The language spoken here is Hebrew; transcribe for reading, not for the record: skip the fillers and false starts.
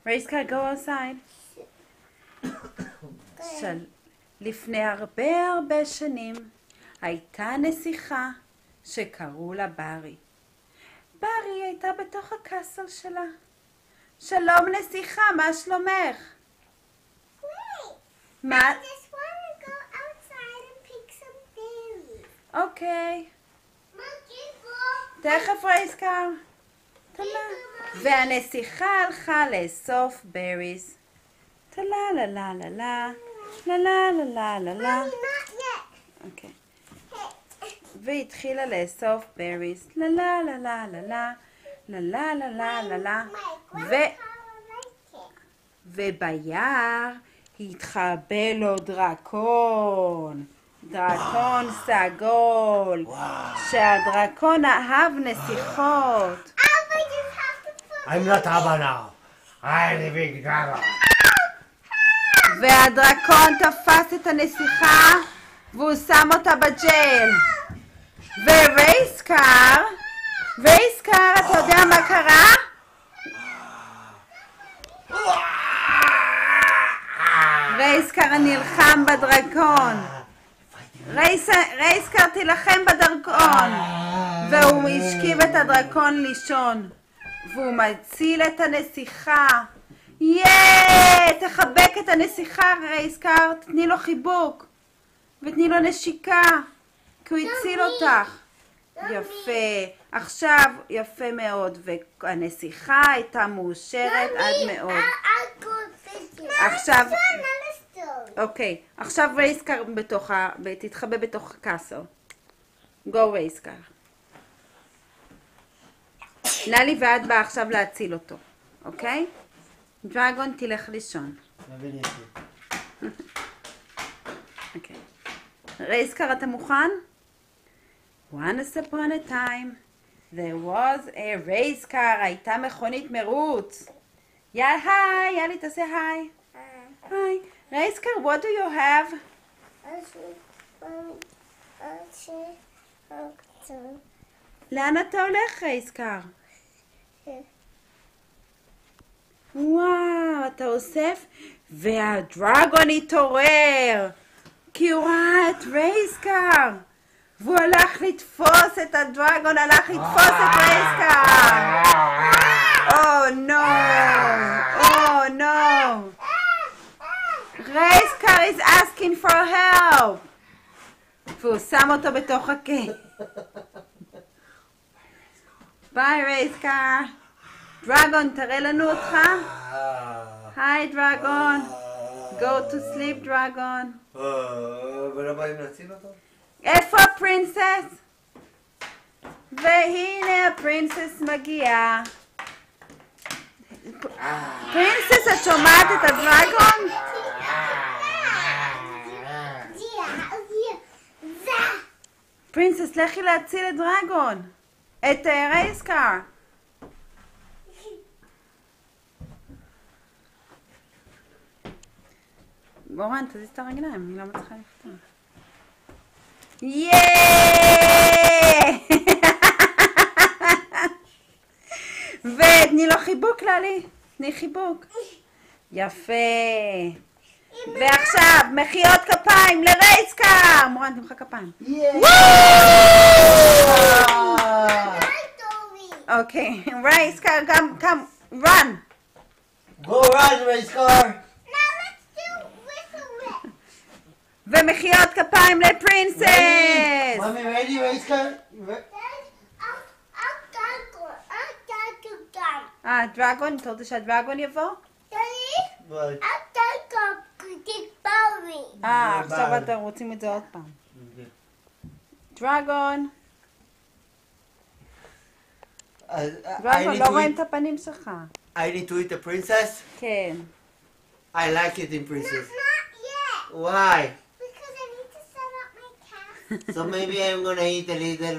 Race car, go outside. לפני הרבה שנים הייתה נסיכה שקראו לה ברי. ברי הייתה בתוך הקסל שלה. שלום נסיכה, מה שלומך? מה? I just want to go outside and pick some berries. אוקיי. Monkey תכף רייס קר. והנסיכה הלכה לאסוף בריז. טלה לה לה לה לה לה לה לה לה לה. not yet. אוקיי. והתחילה לאסוף בריז. לה לה לה לה לה לה לה לה לה לה לה. וביער התחבא לו דרקון. דרקון סגול. שהדרקון אהב נסיכות. I'm not Abba now. I'm the big dragon. והדרקון תפס את הנסיכה והוא שם אותה בג'ייל. ורייסקר, אתה יודע מה קרה? רייסקר נלחם בדרקון. רייסקר תילחם בדרקון. והוא השכיב את הדרקון לישון. והוא מציל את הנסיכה. תחבק את הנסיכה רייסקר, תתני לו חיבוק. ותני לו נשיקה. כי הוא הציל אותך. יפה. עכשיו יפה מאוד. והנסיכה הייתה מאושרת עד מאוד. עכשיו... אוקיי. עכשיו רייסקר תתחבא בתוך הקאסל. גו רייסקר. נלי ואת באה עכשיו להציל אותו. אוקיי? דרגון תלך לישון. אוקיי. רייסקר אתה מוכן? Once upon a time there was a race car. הייתה מכונית מרוץ. היי, יאלי תעשה היי. היי. רייסקר, what do you have? לאן אתה הולך רייסקר? וואו, אתה אוסף? והדרגון התעורר. כי הוא ראה את רייסקר. והוא הלך לתפוס את הדרגון, הלך לתפוס את רייסקר. Oh no. רייסקר is asking for help. והוא שם אותו בתוך הקן. ביי רייסקר. דרגון, תראה לנו אותך. היי דרגון. Go to sleep דרגון. ולא באים להציל אותו? איפה הפרינסס? והנה הפרינסס מגיעה. פרינסס, את שומעת את הדרגון? פרינסס, לכי להציל את דרגון. את רייסקר. גורן, תזיז את הרגליים, אני לא מצליחה לפתוח. ותני לו חיבוק ללי. תני חיבוק. יפה. ועכשיו, מחיאות כפיים לרייסקר. מורן, תמחא כפיים. אוקיי, רייסקר, גם, run. Go run, race car. ומחיאות כפיים לפרינסס. Mommy, ready, race car? דרגון, אתה רוצה שהדרגון יבוא? עכשיו אתם רוצים את זה עוד פעם. דרגון. דרגון, לא רואים את הפנים שלך. I need to eat the princess? כן. I like it in princess. Not yet. Why? Because I need to set up my cat. So maybe I'm gonna eat a little